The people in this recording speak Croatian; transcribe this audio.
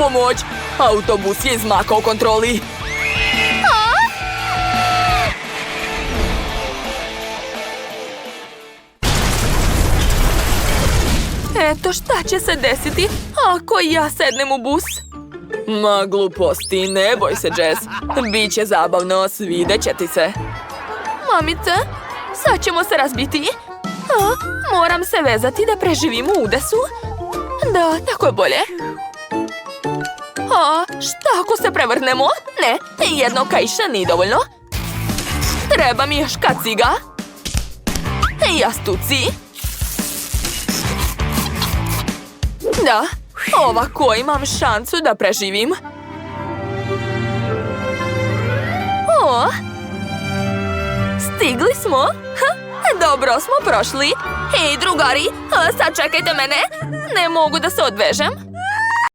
pomoć! Autobus je izmakao kontroli. Eto šta će se desiti ako ja sednem u bus. Ma gluposti, ne boj se, Jess. Biće zabavno, svidjet će ti se. Mamice, sad ćemo se razbiti. Moram se vezati da preživim u udesu. Da, tako je bolje. Šta ako se prevrnemo? Ne, jedno kaiša nije dovoljno. Treba mi još kaciga. Jastuci. Da, ovako imam šansu da preživim. Stigli smo. Dobro smo prošli. Hej, drugari, sad čekajte mene. Ne mogu da se odvežem.